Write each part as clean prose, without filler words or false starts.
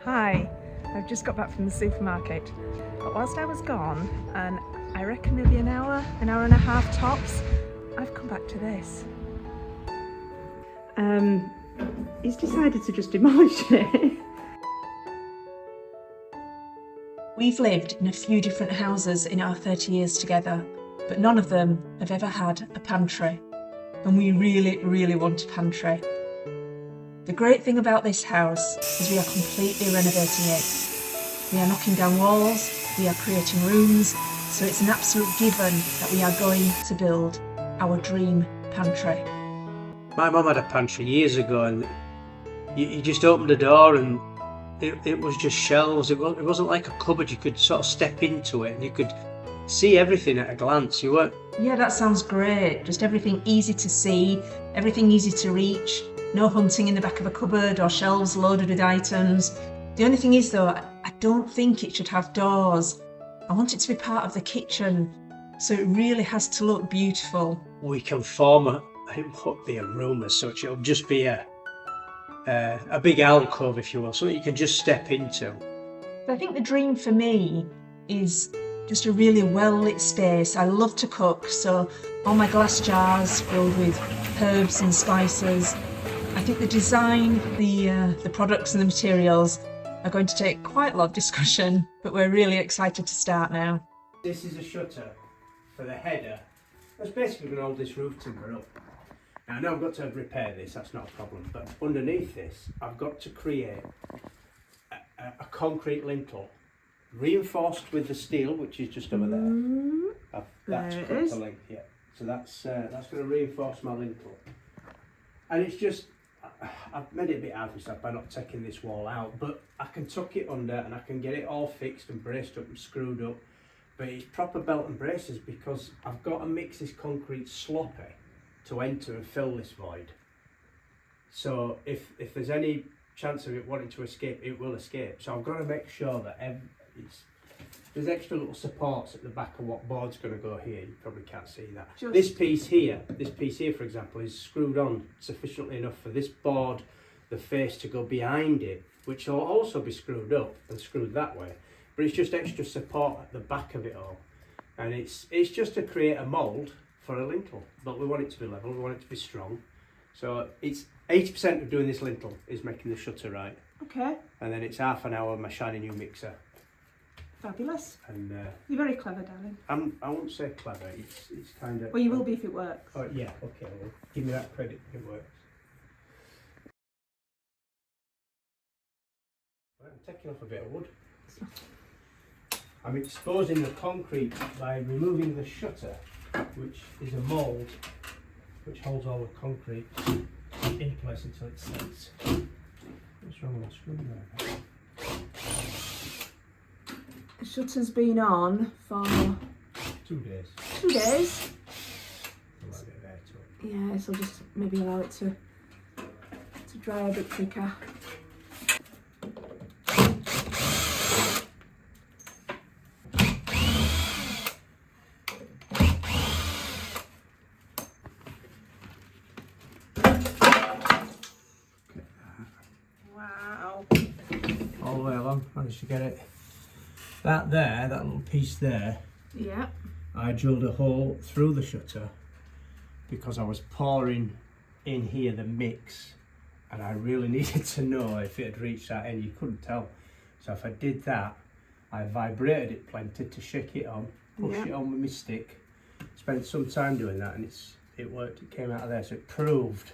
Hi, I've just got back from the supermarket, but whilst I was gone, and I reckon maybe an hour and a half tops, I've come back to this. He's decided to just demolish it. We've lived in a few different houses in our 30 years together, but none of them have ever had a pantry, and we really want a pantry. The great thing about this house is we are completely renovating it. We are knocking down walls, we are creating rooms, so it's an absolute given that we are going to build our dream pantry. My mum had a pantry years ago, and you just opened the door and it was just shelves. It wasn't like a cupboard. You could sort of step into it and you could see everything at a glance. You weren't... Yeah, that sounds great. Just everything easy to see, everything easy to reach. No hunting in the back of a cupboard or shelves loaded with items. The only thing is though, I don't think it should have doors. I want it to be part of the kitchen, so it really has to look beautiful. We can form it won't be a room as such. It'll just be a big alcove, if you will, something you can just step into. I think the dream for me is just a really well-lit space. I love to cook, so all my glass jars filled with herbs and spices. I think the design, the products and the materials are going to take quite a lot of discussion, but we're really excited to start now. This is a shutter for the header. That's basically going to hold this roof timber up. Now I know I've got to repair this, that's not a problem, but underneath this I've got to create a concrete lintel, reinforced with the steel, which is just over there. That's cut to length, yeah. So that's going to reinforce my lintel. And it's just, I've made it a bit hard for myself by not taking this wall out, but I can tuck it under and I can get it all fixed and braced up and screwed up. But it's proper belt and braces because I've got to mix this concrete sloppy to enter and fill this void. So if there's any chance of it wanting to escape, it will escape. So I've got to make sure that there's extra little supports at the back of what board's going to go here. You probably can't see that. This piece here for example, is screwed on sufficiently enough for this board, the face, to go behind it, which will also be screwed up and screwed that way. But it's just extra support at the back of it all. And it's just to create a mould for a lintel, but we want it to be level, we want it to be strong. So it's 80% of doing this lintel is making the shutter right. Okay. And then it's half an hour of my shiny new mixer. Fabulous. And you're very clever, darling. I won't say clever, it's kind of... Well, you will be if it works. Oh yeah, okay, well, give me that credit if it works. Right, I'm taking off a bit of wood. I'm exposing the concrete by removing the shutter, which is a mould which holds all the concrete in place until it sets. What's wrong with the screwdriver? The shutter's been on for 2 days. 2 days. A little bit of air to it. Yeah, this will just maybe allow it to dry a bit quicker. Wow. All the way along, managed to get it. That little piece there, Yeah. I drilled a hole through the shutter because I was pouring in here the mix and I really needed to know if it had reached that end. You couldn't tell. So if I did that, I vibrated it plenty to shake it on, push it on with my stick, spent some time doing that, and it worked. It came out of there, so it proved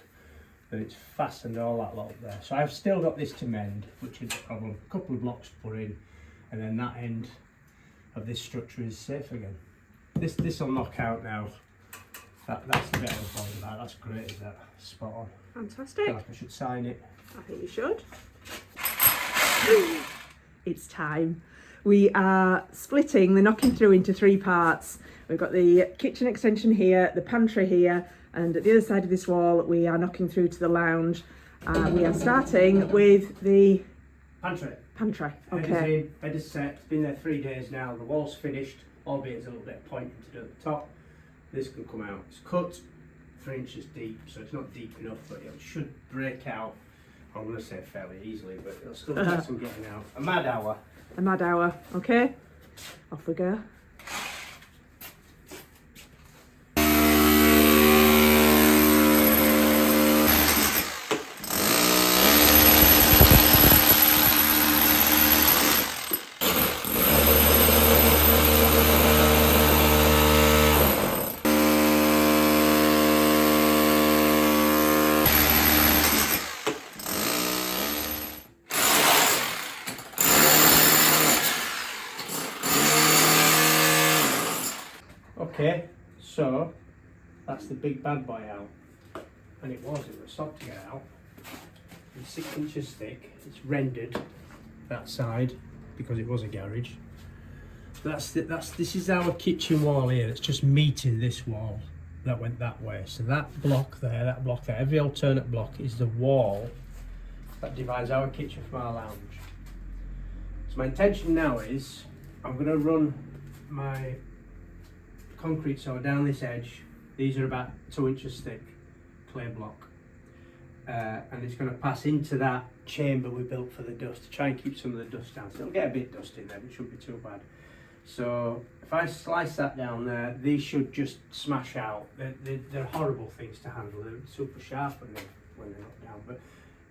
that it's fastened all that lot up there. So I've still got this to mend, which is a problem. A couple of blocks to put in, and then that end of this structure is safe again. This will knock out now. That's the bit I was worried about. That's great, is that? Spot on. Fantastic. I feel like I should sign it. I think you should. It's time. We are splitting the knocking through into 3 parts. We've got the kitchen extension here, the pantry here, and at the other side of this wall we are knocking through to the lounge. We are starting with the Pantry. Okay. Head is set. It's been there 3 days now. The wall's finished, albeit there's a little bit of pointing to do at the top. This can come out. It's cut 3 inches deep, so it's not deep enough, but it should break out I'm going to say fairly easily, but it'll still take some getting out. A mad hour. A mad hour. Okay, off we go. Okay, so that's the big bad boy out, and it was stopped to get out. It's 6 inches thick. It's rendered that side because it was a garage. This is our kitchen wall here. It's just meeting this wall that went that way. So that block there, every alternate block is the wall that divides our kitchen from our lounge. So my intention now is I'm going to run my concrete saw down this edge. These are about 2 inches thick, clay block, and it's going to pass into that chamber we built for the dust to try and keep some of the dust down. So it'll get a bit dusty there, but it shouldn't be too bad. So if I slice that down there, these should just smash out. They're horrible things to handle. They're super sharp when they're not down, but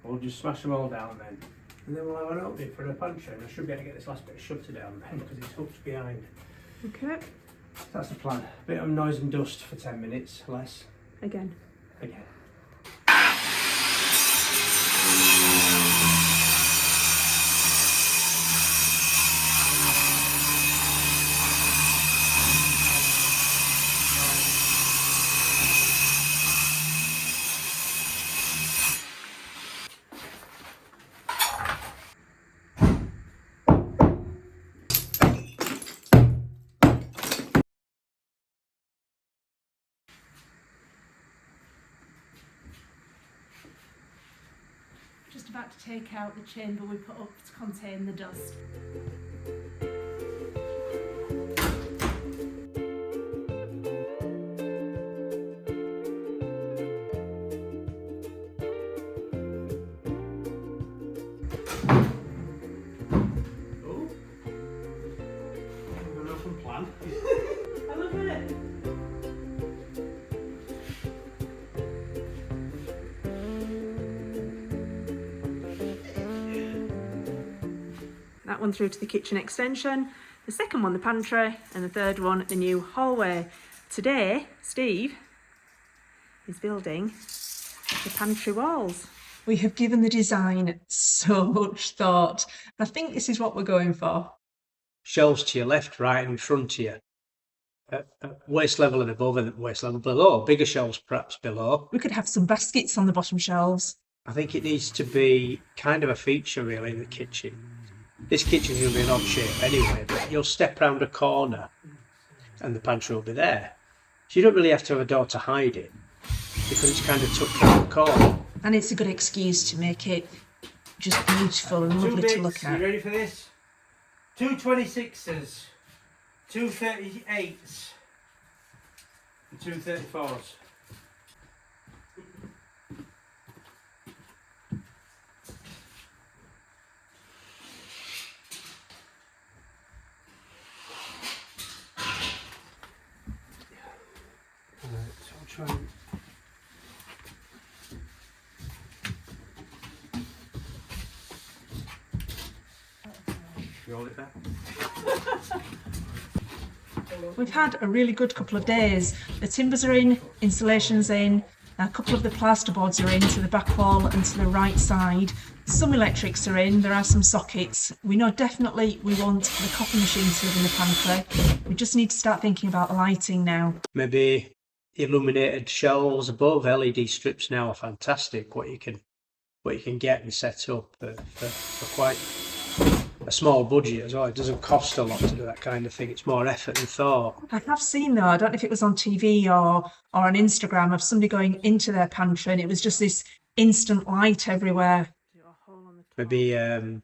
we'll just smash them all down then, and then we'll have an opening for the pantry. And I should be able to get this last bit of shutter down then because it's hooked behind. Okay. That's the plan. Bit of noise and dust for 10 minutes, less. Again. Just about to take out the chamber we put up to contain the dust. Oh, an open plan. I love it. That one through to the kitchen extension, the second one the pantry, and the third one the new hallway. Today, Steve is building the pantry walls. We have given the design so much thought. I think this is what we're going for. Shelves to your left, right, and in front of you. At waist level and above, and waist level below. Bigger shelves perhaps below. We could have some baskets on the bottom shelves. I think it needs to be kind of a feature really in the kitchen. This kitchen's going to be an odd shape anyway, but you'll step round a corner and the pantry will be there. So you don't really have to have a door to hide it because it's kind of tucked round the corner. And it's a good excuse to make it just beautiful and lovely to look at. You ready for this? 2 26s, 2 38s, and 2 34s. So I'll try and... Roll it back. We've had a really good couple of days. The timbers are in, insulation's in, a couple of the plasterboards are in to the back wall and to the right side. Some electrics are in, there are some sockets. We know definitely we want the coffee machine to live in the pantry. We just need to start thinking about the lighting now. Maybe illuminated shelves above. LED strips now are fantastic. What you can get and set up for quite a small budget as well. It doesn't cost a lot to do that kind of thing. It's more effort and thought. I have seen though, I don't know if it was on TV or on Instagram, of somebody going into their pantry and it was just this instant light everywhere. Maybe a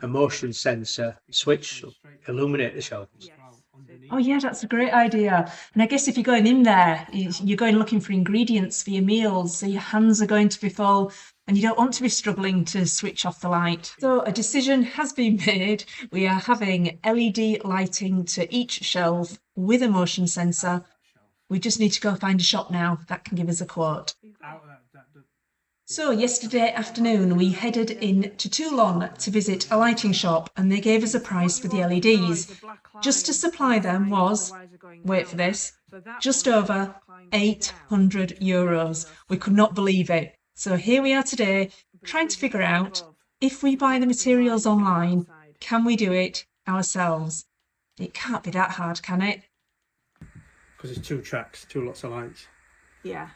motion sensor switch will illuminate the shelves. Yes. underneath. Oh yeah, that's a great idea. And I guess if you're going in there, you're going looking for ingredients for your meals, so your hands are going to be full and you don't want to be struggling to switch off the light. So a decision has been made. We are having LED lighting to each shelf with a motion sensor. We just need to go find a shop now that can give us a quote. So yesterday afternoon we headed in to Toulon to visit a lighting shop and they gave us a price for the LEDs. Just to supply them was, wait for this, just over €800. We could not believe it. So here we are today trying to figure out if we buy the materials online, can we do it ourselves? It can't be that hard, can it? Because it's 2 tracks, 2 lots of lights. Yeah.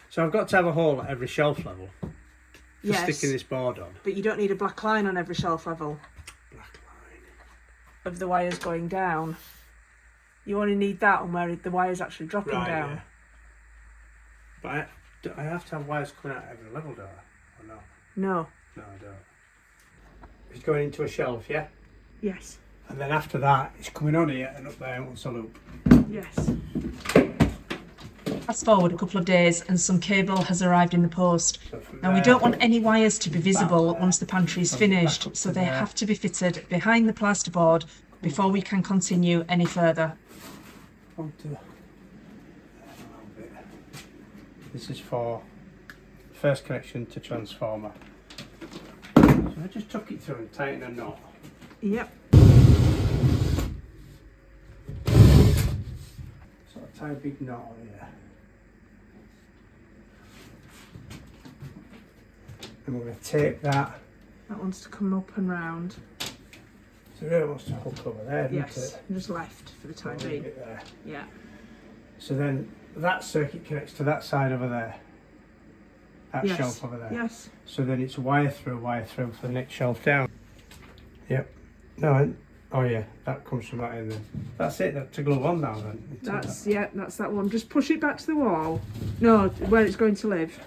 So I've got to have a hole at every shelf level for sticking this board on. But you don't need a black line on every shelf level. Black line. Of the wires going down. You only need that on where the wire's actually dropping down. Yeah. But I have to have wires coming out at every level, don't I? Or no? No. No, I don't. It's going into a shelf, yeah? Yes. And then after that, it's coming on here and up there once a loop. Yes. Fast forward a couple of days and some cable has arrived in the post. So Now we don't want any wires to be visible once the pantry is finished, so they have to be fitted behind the plasterboard before we can continue any further. This is for first connection to transformer. So I just tuck it through and tighten a knot. Yep. So I tie a big knot on here. And we're going to tape that. That wants to come up and round. So it really wants to hook over there, doesn't Yes, it? and just left for the time Leave being. it there. Yeah. So then that circuit connects to that side over there. That Yes. shelf over there. Yes. So then it's wire through for the next shelf down. Yep. No, oh yeah, that comes from that end then. That's it, that's to glue on now then. That's that one. Just push it back to the wall. No, where it's going to live.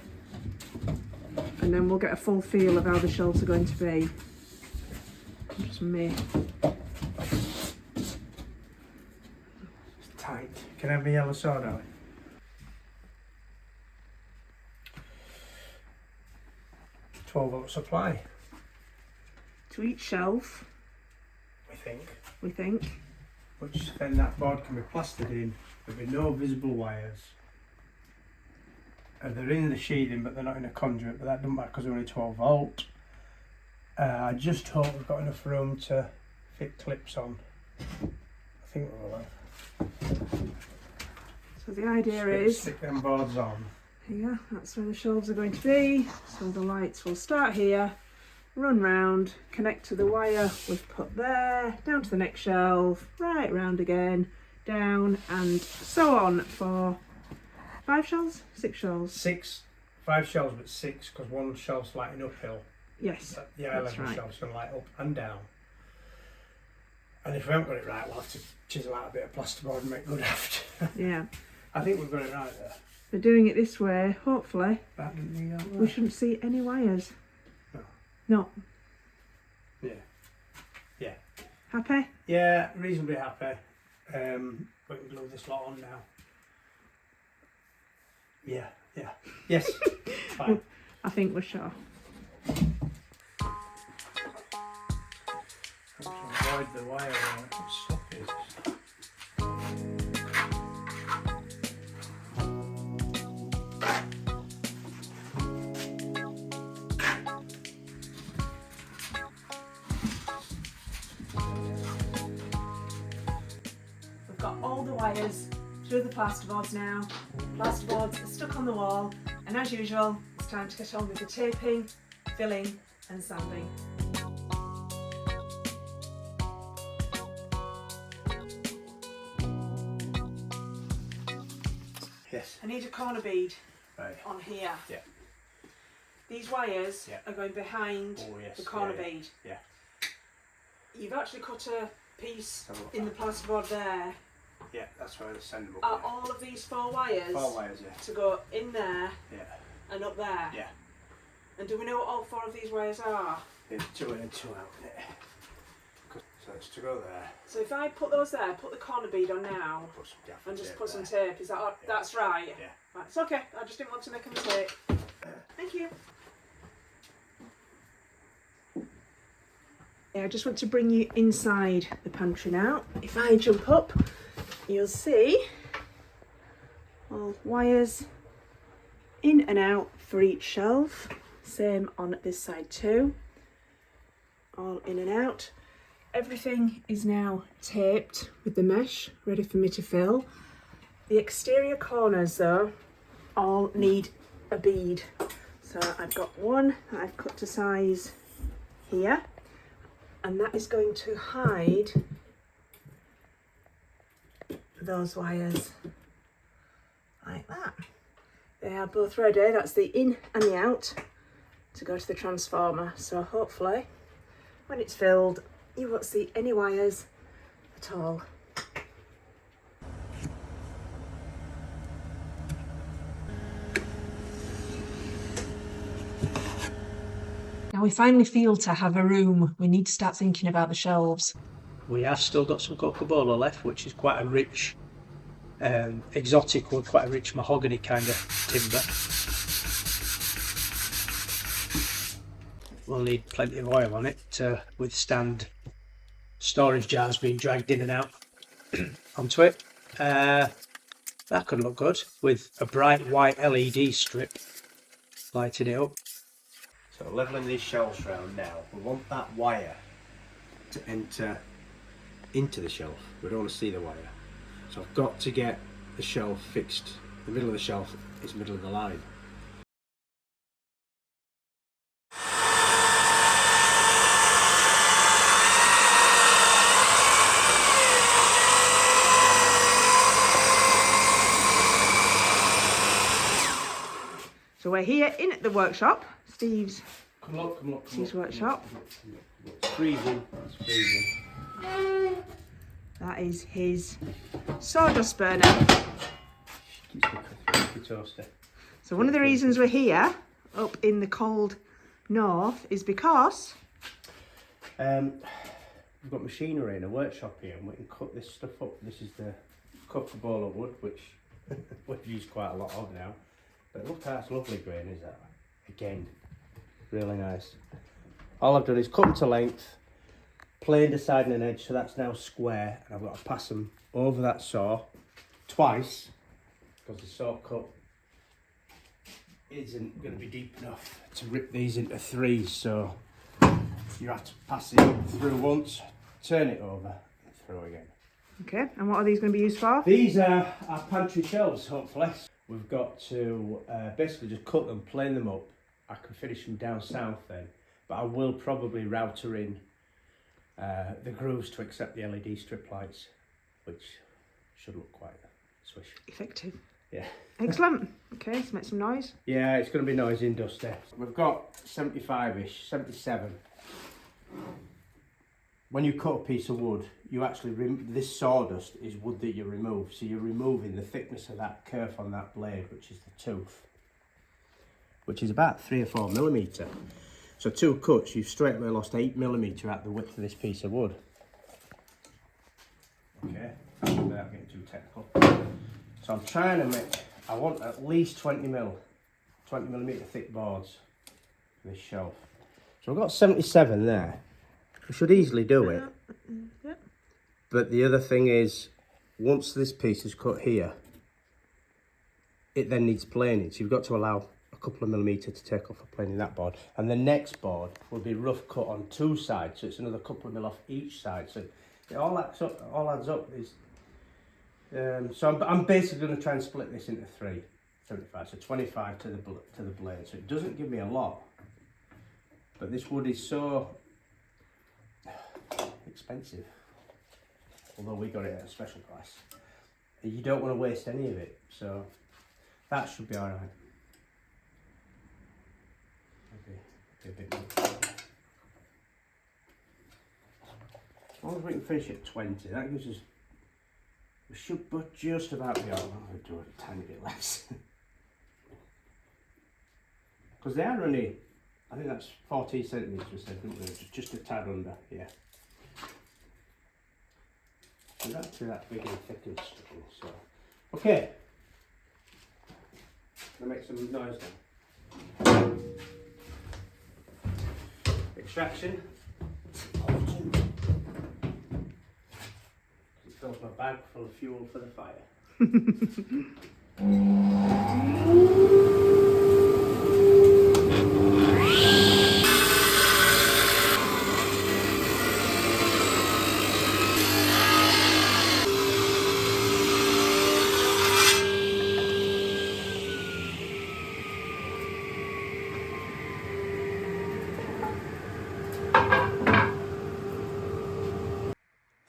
And then we'll get a full feel of how the shelves are going to be. Just me. It's tight. Can I have a yellow soda, Ali? $12 supply, To each shelf, we think. we think. Which then that board can be plastered in. There'll be no visible wires. They're in the sheathing but they're not in a conduit, but that doesn't matter because they're only 12 volt. I just hope we've got enough room to fit clips on. I think we will have. So the idea is, Stick them boards on. here, that's where the shelves are going to be. So the lights will start here, run round, connect to the wire we've put there, down to the next shelf, right round again, down, and so on for 5 shelves? 6 shelves? 5 shelves, but 6 because one shelf's lighting uphill. Yes, The eye level right. shelf's going to light up and down. And if we haven't got it right, we'll have to chisel out a bit of plasterboard and make good after. Yeah. I think we've got it right there. We're doing it this way, hopefully. That didn't need that We shouldn't see any wires. No. No. Yeah. Yeah. Happy? Yeah, reasonably happy. We can glue this lot on now. Yeah. Yes. Fine. I think we're sure. Avoid the wire around it. Stop it. We've got all the wires through the plasterboards now. Plasterboards are stuck on the wall, and as usual, it's time to get on with the taping, filling, and sanding. Yes. I need a corner bead Right. on here. Yeah. These wires Yeah. are going behind Oh, yes. the corner Yeah, yeah. bead. Yeah. You've actually cut a piece Have a look in the at plasterboard there. Yeah, that's where they send them up. Are there. all of these 4 wires 4 wires, yeah. to go in there Yeah. and up there? Yeah. And do we know what all 4 of these wires are? There's 2 in and 2 out there. So outlets to go there. So if I put those there, put the corner bead on now, Put some gaffer and just tape put there. some tape. Is that Yeah. that's right? Yeah. Right, it's okay. I just didn't want to make a mistake. Thank you. Yeah, I just want to bring you inside the pantry now. If I jump up, you'll see all wires in and out for each shelf. Same on this side too. All in and out. Everything is now taped with the mesh, ready for me to fill. The exterior corners though, all need a bead. So I've got one that I've cut to size here, and that is going to hide those wires like that. They are both ready. That's the in and the out to go to the transformer. So hopefully when it's filled, you won't see any wires at all. Now we finally feel to have a room. We need to start thinking about the shelves. We have still got some Coca-Cola left, which is quite a rich, exotic wood, quite a rich mahogany kind of timber. We'll need plenty of oil on it to withstand storage jars being dragged in and out onto it. That could look good with a bright white LED strip lighting it up. So levelling these shelves round now, we want that wire to enter into the shelf. We don't want to see the wire. So I've got to get the shelf fixed. The middle of the shelf is middle of the line. So we're here in at the workshop, Steve's Steve's workshop. It's freezing. It's freezing. That is his sawdust burner. Keeps me toasty. So one of the reasons we're here, up in the cold north, is because we've got machinery in a workshop here, and we can cut this stuff up. This is the Coca-Cola wood, which we've used quite a lot of now. But look, that's lovely grain, is that? Again, really nice. All I've done is cut them to length, planed a side and an edge, so that's now square, and I've got to pass them over that saw twice, because the saw cut isn't going to be deep enough to rip these into threes, so you have to pass it through once, turn it over, and through again. Okay, and what are these going to be used for? These are our pantry shelves, hopefully. We've got to basically just cut them, plane them up. I can finish them down south then, but I will probably router in the grooves to accept the LED strip lights, which should look quite swish. Effective. Yeah. Excellent. Okay, let's make some noise. Yeah, it's going to be noisy and dusty. We've got 75-ish, 77. When you cut a piece of wood, you actually, this sawdust is wood that you remove. So you're removing the thickness of that kerf on that blade, which is the tooth, which is about 3 or 4 millimetre. So 2 cuts, you've straight away lost 8 millimetre out the width of this piece of wood. Okay, without getting too technical. So I'm trying to make, I want at least 20 millimetre thick boards for this shelf. So I've got 77 there. We should easily do it. But the other thing is, once this piece is cut here, it then needs planing. So you've got to allow a couple of millimetre to take off for planing that board. And the next board will be rough cut on 2 sides. So it's another couple of mil off each side. So it all adds up. So I'm basically going to try and split this into 3, 75. So 25 to the blade. So it doesn't give me a lot. But this wood is so expensive, although we got it at a special price. You don't want to waste any of it, so that should be all right. Maybe a bit more. As long as we can finish at 20, that gives us, we should but just about be all right. We'll do a tiny bit less. Because they are only, I think that's 14 centimetres we said, didn't we? Just a tad under, yeah. It's actually that big and thick and sticky, so. Okay. Gonna make some noise now. Extraction. It fills my bag full of fuel for the fire.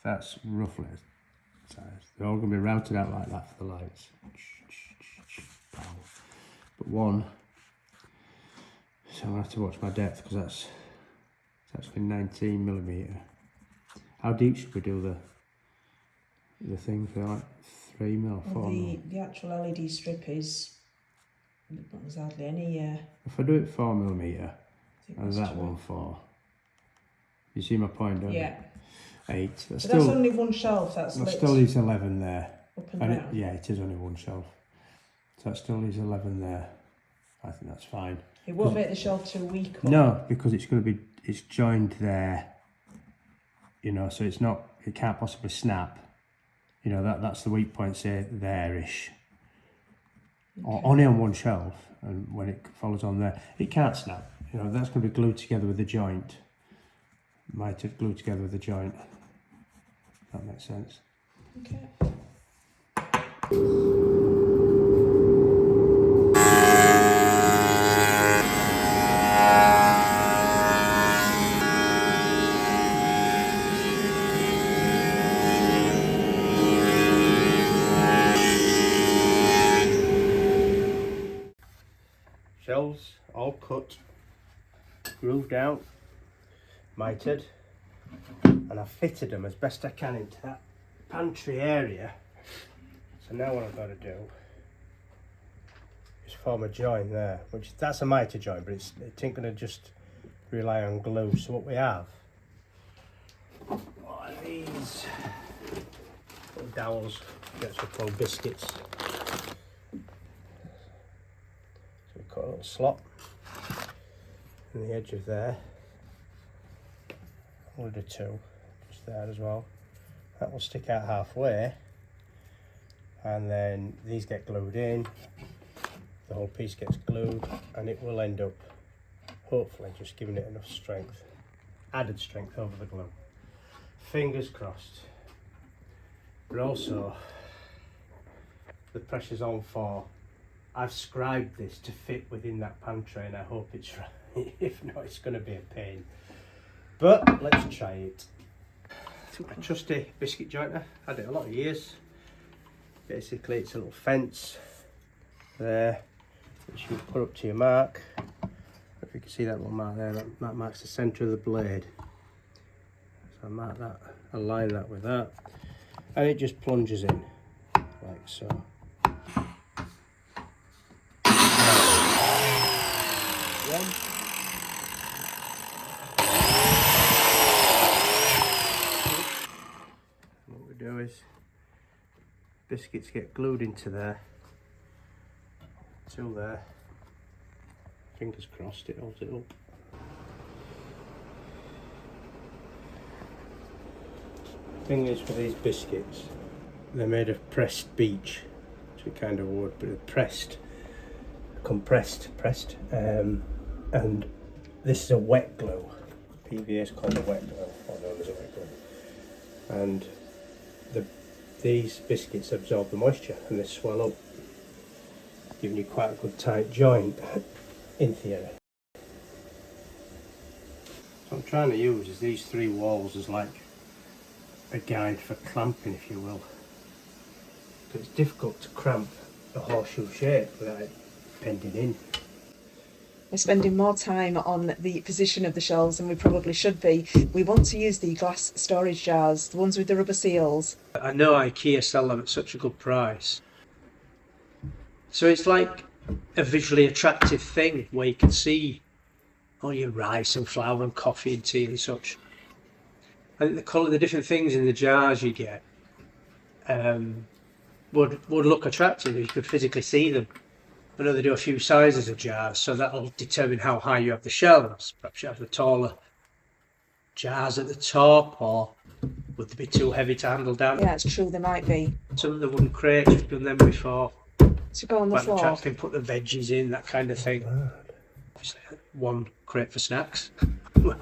That's roughly the size. They're all going to be routed out like that for the lights. But one, so I'm going to have to watch my depth because it's actually 19mm. How deep should we do the thing for, like 3mm, 4mm? The actual LED strip is not exactly any. If I do it 4mm and that true. one 4, you see my point, don't you? Yeah. 8. But that's only one shelf. That still leaves 11 there. Up and down. Yeah, it is only one shelf. So that still leaves 11 there. I think that's fine. It won't make the shelf too weak. Or... No, because it's joined there. You know, so it can't possibly snap. You know, that's the weak point, say there-ish. Okay. Or only on one shelf, and when it follows on there, it can't snap. You know, that's going to be glued together with the joint. Might have glued together with the joint. That makes sense. Okay. Shelves all cut, grooved out, mitered, and I've fitted them as best I can into that pantry area. So now what I've got to do is form a joint there, which that's a miter joint, but it ain't going to just rely on glue. So what we have are these little dowels, that's what we call biscuits. So we've got a little slot in the edge of there. We'll do 2 just there as well. That will stick out halfway, and then these get glued in, the whole piece gets glued, and it will end up hopefully just giving it enough strength, added strength over the glue. Fingers crossed. But also the pressure's on for, I've scribed this to fit within that pantry, and I hope it's right. If not, it's going to be a pain. But let's try it. A trusty biscuit jointer, had it a lot of years. Basically it's a little fence there which you put up to your mark. If you can see that little mark there, that marks the centre of the blade. So I mark that, align that with that, and it just plunges in like so. One. Do is biscuits get glued into there till there, fingers crossed it holds it up. Thing is, for these biscuits, they're made of pressed beech, which we kind of would, but they're pressed, and this is a wet glue. PVA is called a wet glue, or known as a wet glue, and these biscuits absorb the moisture and they swell up, giving you quite a good tight joint in theory. What I'm trying to use is these 3 walls as like a guide for clamping, if you will. It's difficult to cramp a horseshoe shape without it bending in. We're spending more time on the position of the shelves than we probably should be. We want to use the glass storage jars, the ones with the rubber seals. I know IKEA sell them at such a good price. So it's like a visually attractive thing where you can see all your rice and flour and coffee and tea and such. I think the colour, the different things in the jars you get would look attractive if you could physically see them. I know they do a few sizes of jars, so that'll determine how high you have the shelves. Perhaps you have the taller jars at the top, or would they be too heavy to handle down? Yeah, it's true, they might be. Some of the wooden crates, we've done them before. To go on the Quite floor. attractive, put the veggies in, that kind of thing. Obviously, one crate for snacks.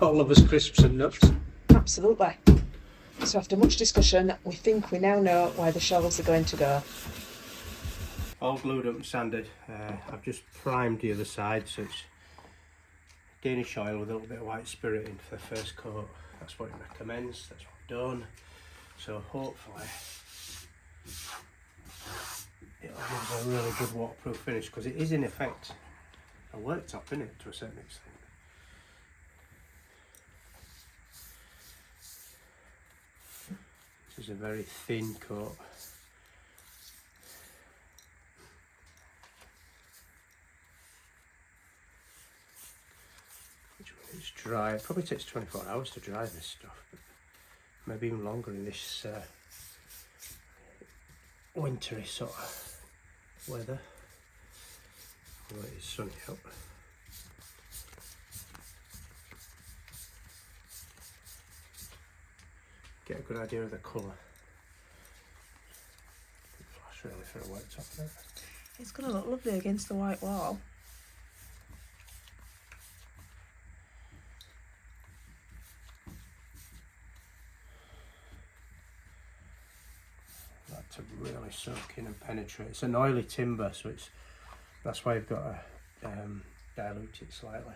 All of us crisps and nuts. Absolutely. So after much discussion, we think we now know where the shelves are going to go. All glued up and sanded. I've just primed the other side, so it's Danish oil with a little bit of white spirit in for the first coat. That's what it recommends, that's what I've done. So hopefully it'll give us a really good waterproof finish, because it is in effect a worktop, isn't it, to a certain extent. This is a very thin coat. It's dry. It probably takes 24 hours to dry this stuff, but maybe even longer in this wintry sort of weather. Although it is sunny out. Get a good idea of the colour. Flash really for a worktop, isn't it? It's going to look lovely against the white wall. To really soak in and penetrate. It's an oily timber, so that's why you've got to dilute it slightly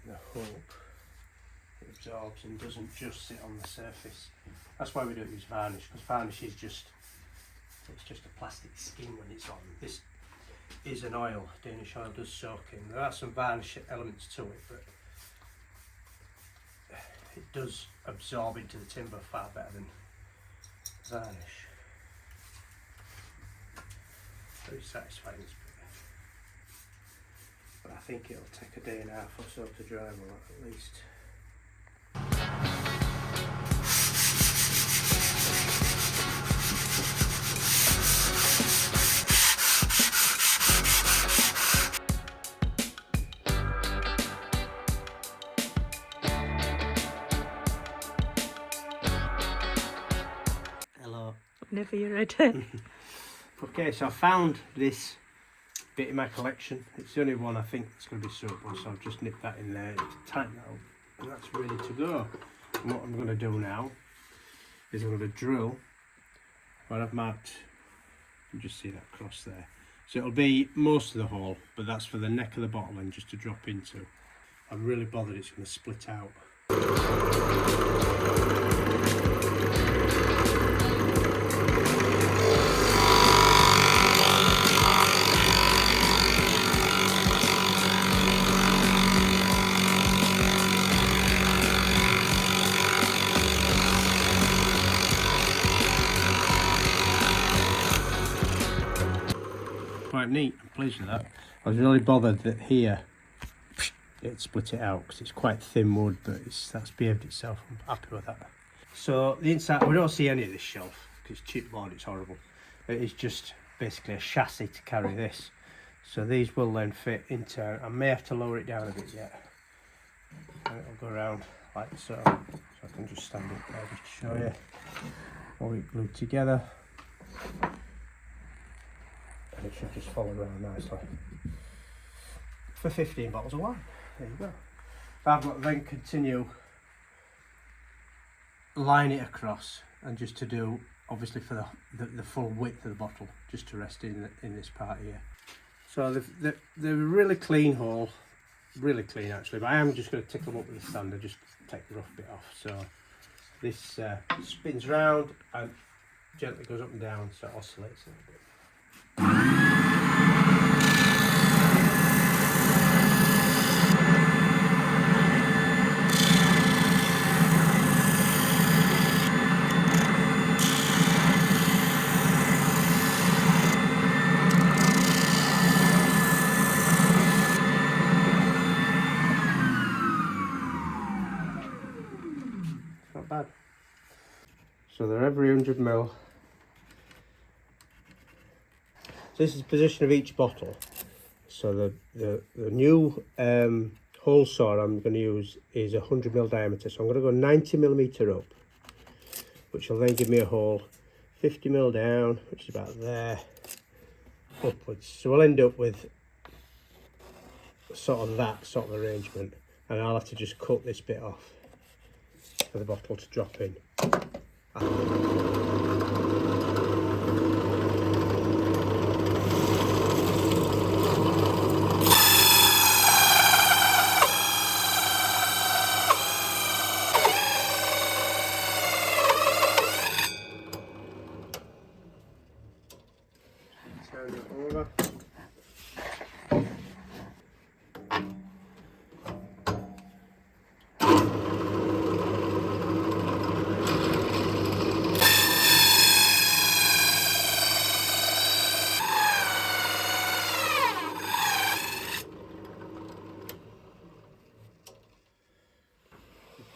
in the hope it absorbs and doesn't just sit on the surface. That's why we don't use varnish, because varnish is just a plastic skin when it's on. This is an oil. Danish oil does soak in. There are some varnish elements to it, but it does absorb into the timber far better than varnish. Very satisfying, this bit. But I think it'll take a day and a half or so to dry, well, at least. Hello. Whenever you're ready. Okay, so I found this bit in my collection. It's the only one I think that's going to be suitable, so I've just nipped that in there to tighten that up, and that's ready to go. And what I'm going to do now is I'm going to drill where I've marked. You just see that cross there. So it'll be most of the hole, but that's for the neck of the bottle and just to drop into. I'm really bothered it's going to split out. Quite neat, I'm pleased with that. I was really bothered that here it split it out because it's quite thin wood, but that's behaved itself. I'm happy with that. So the inside, we don't see any of this shelf because it's chipboard, it's horrible. It is just basically a chassis to carry this. So these will then fit into, I may have to lower it down a bit yet. And it'll go around like so. So I can just stand it there just to show you. All we glued together. And it should just fall around nicely. For 15 bottles of wine. There you go. I've got to then continue line it across, and just to do obviously for the full width of the bottle, just to rest in this part here. So they're a really clean hole, really clean actually, but I am just going to tickle them up with a sander, just take the rough bit off. So this spins round and gently goes up and down, so it oscillates a little bit. Not bad. So they're every 100 ml this is the position of each bottle. So the new hole saw I'm going to use is 100mm diameter. So I'm going to go 90mm up, which will then give me a hole 50mm down, which is about there, upwards. So we'll end up with sort of that sort of arrangement, and I'll have to just cut this bit off for the bottle to drop in. Turn it over.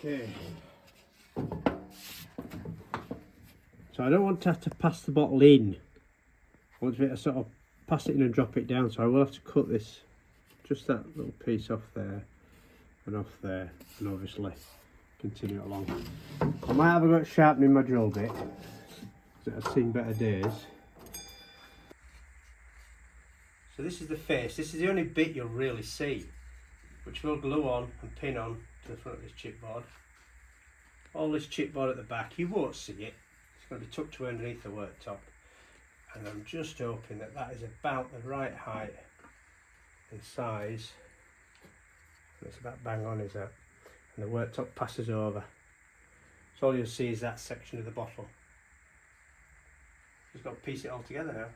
Okay. So I don't want to have to pass the bottle in. I want to sort of pass it in and drop it down, so I will have to cut this, just that little piece off there and off there, and obviously continue it along. I might have a go at sharpening my drill bit, because I've seen better days. So this is the face. This is the only bit you'll really see, which we'll glue on and pin on to the front of this chipboard. All this chipboard at the back, you won't see it. It's going to be tucked away underneath the worktop. And I'm just hoping that that is about the right height and size. It's about bang on, is that? And the worktop passes over. So all you'll see is that section of the bottle. Just got to piece it all together now.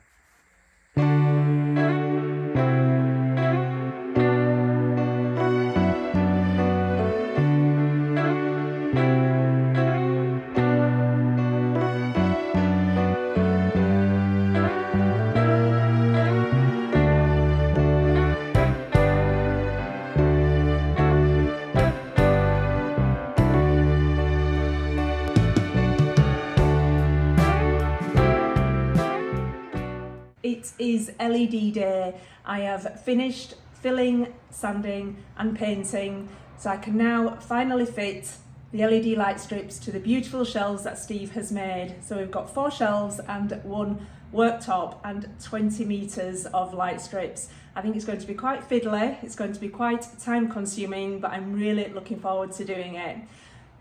It is LED day. I have finished filling, sanding and painting, so I can now finally fit the LED light strips to the beautiful shelves that Steve has made. So we've got 4 shelves and 1 worktop and 20 meters of light strips. I think it's going to be quite fiddly, it's going to be quite time consuming, but I'm really looking forward to doing it.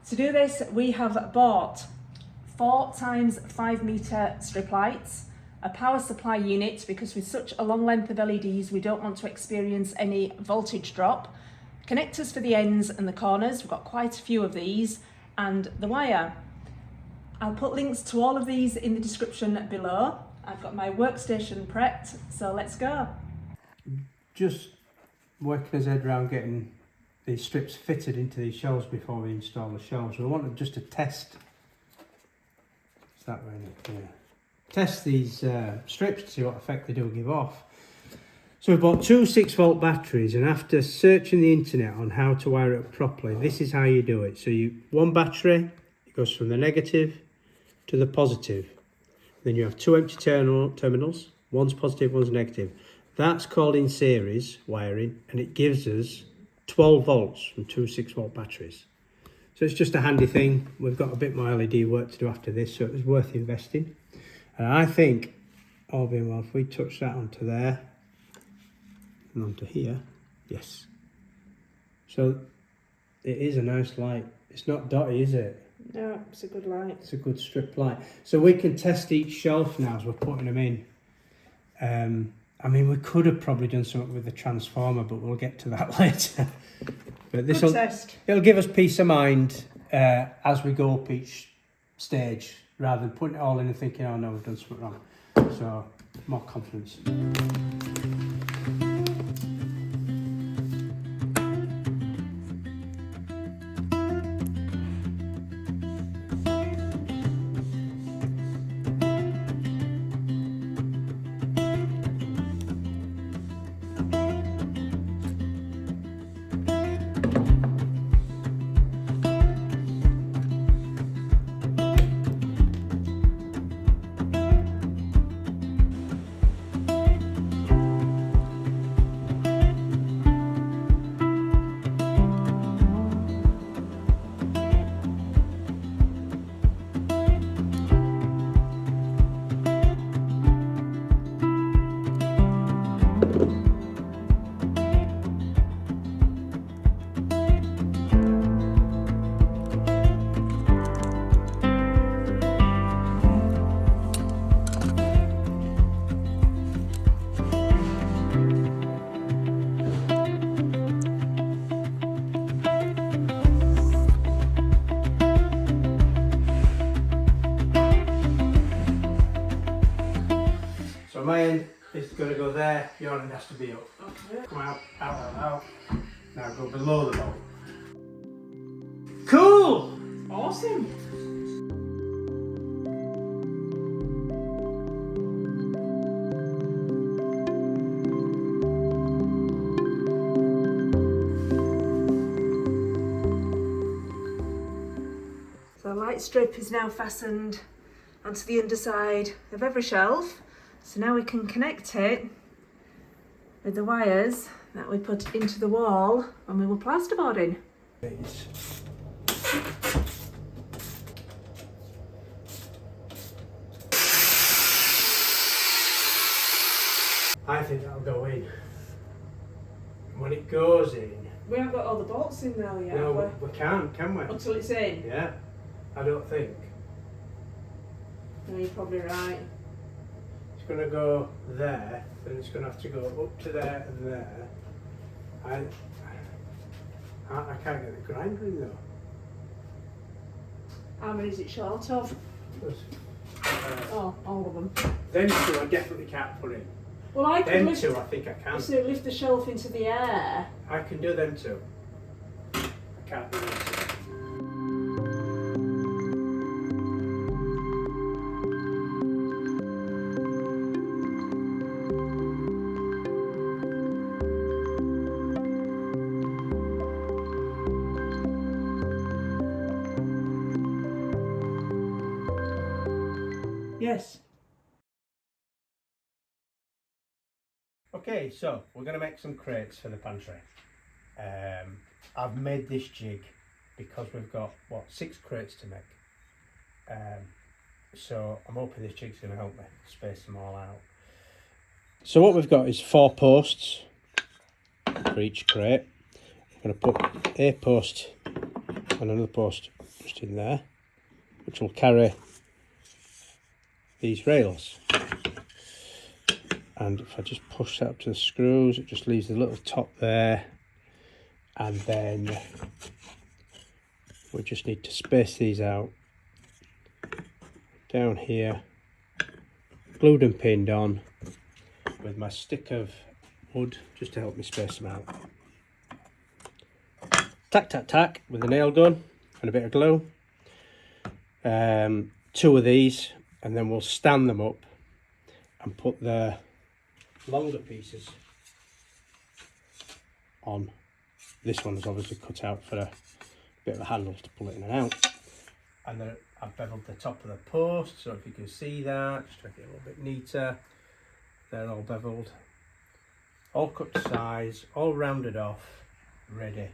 To do this, we have bought 4 times 5 meter strip lights, a power supply unit, because with such a long length of LEDs we don't want to experience any voltage drop, connectors for the ends and the corners, we've got quite a few of these, and the wire. I'll put links to all of these in the description below. I've got my workstation prepped, so let's go. Just working his head around getting these strips fitted into these shelves before we install the shelves. We wanted just to test, it's that way, yeah. Test these strips to see what effect they do give off. So we bought 2 6-volt batteries, and after searching the internet on how to wire it up properly, this is how you do it. So one battery, it goes from the negative to the positive. Then you have 2 empty terminals, one's positive, one's negative. That's called in series wiring, and it gives us 12 volts from 2 6-volt batteries. So it's just a handy thing. We've got a bit more LED work to do after this, so it was worth investing. And I think, all being well, if we touch that onto there and onto here, yes. So it is a nice light. It's not dotty, is it? No, it's a good light. It's a good strip light. So we can test each shelf now as we're putting them in. I mean, we could have probably done something with the transformer, but we'll get to that later. But this will, it'll give us peace of mind as we go up each stage, rather than putting it all in and thinking, oh no, we've done something wrong. So, more confidence. my end is going to go there, your end has to be up. Okay. Come out, out. Now go below the bolt. Cool! Awesome. So the light strip is now fastened onto the underside of every shelf. So now we can connect it with the wires that we put into the wall when we were plasterboarding. I think that'll go in. When it goes in... We haven't got all the bolts in now yet, No, have we can't, can we? Until it's in? Yeah, I don't think. No, you're probably right. It's going to go there, then it's going to have to go up to there and there. I can't get the grinder in though. How many is it short of? Oh, all of them. Them two I definitely can't put in. Well, I can Them lift, two I think I can. so lift the shelf into the air. I can do them two. I can't do them two. Yes. Okay, so we're going to make some crates for the pantry. I've made this jig because we've got, what, 6 crates to make. So I'm hoping this jig's going to help me space them all out. So what we've got is 4 posts for each crate. I'm going to put a post and another post just in there, which will carry these rails. And if I just push that up to the screws, it just leaves the little top there, and then we just need to space these out down here, glued and pinned on with my stick of wood just to help me space them out. Tack, tack, tack with a nail gun and a bit of glue. 2 of these, and then we'll stand them up and put the longer pieces on. This one's obviously cut out for a bit of a handle to pull it in and out. And then I've beveled the top of the post, so if you can see that, just to make it a little bit neater. They're all beveled, all cut to size, all rounded off, ready.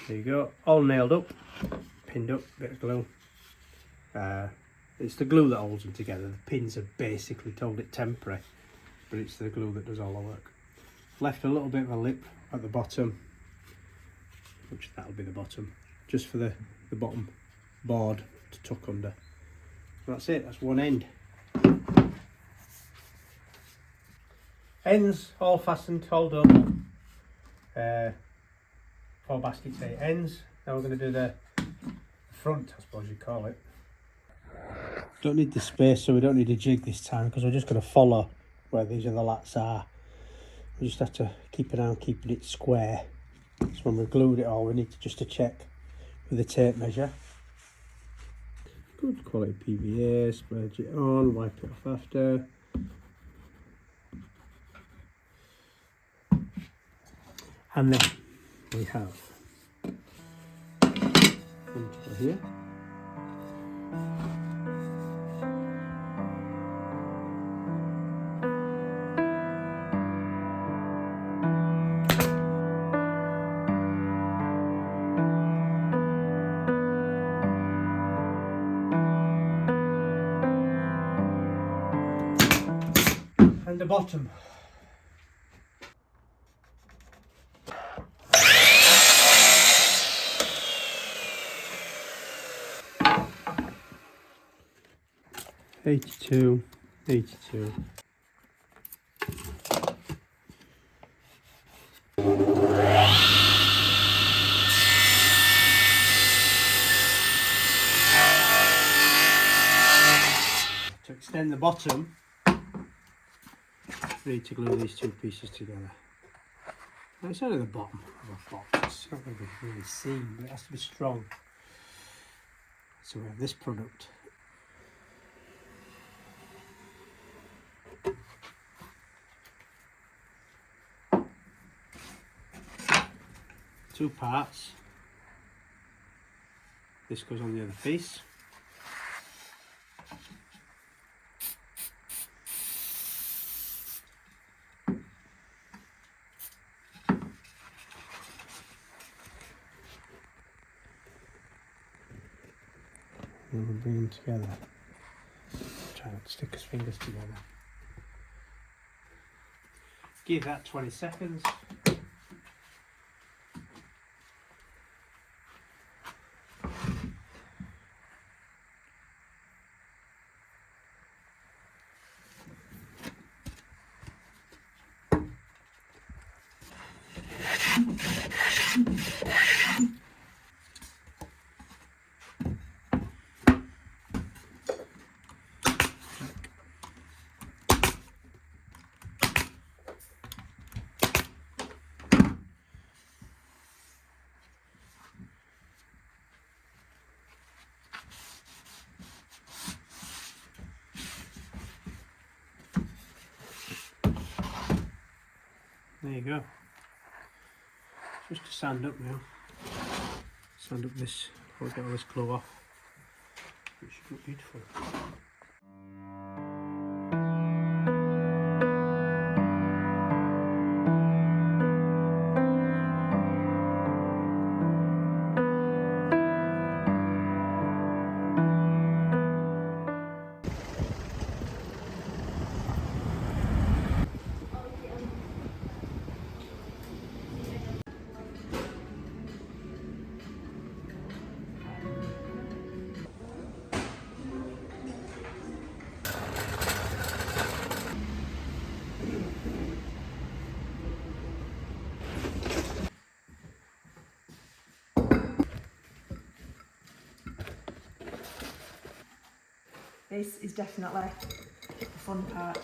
There you go, all nailed up, pinned up, bit of glue. It's the glue that holds them together. The pins are basically told it temporary, but it's the glue that does all the work. Left a little bit of a lip at the bottom, which that'll be the bottom, just for the bottom board to tuck under. That's it, that's one end. Ends all fastened, all done. 4 baskets, 8 ends. Now we're going to do the front, I suppose you'd call it. Don't need the space, so we don't need a jig this time, because we're just going to follow where these other lats are. We just have to keep an eye on keeping it square. So when we've glued it all, we need to just to check with the tape measure. Good quality PVA, splurge it on, wipe it off after. And then we have one to go here. And the bottom. 82, 82. To extend the bottom, I need to glue these two pieces together. Now it's only the bottom of a box, it's not going to be really seen, but it has to be strong. So we have this product. Two parts. This goes on the other piece. And we'll bring them together. Try not to stick his fingers together. Give that 20 seconds. There you go. Just to sand up now. Sand up this, we'll get all this glue off. It should look beautiful. This is definitely the fun part.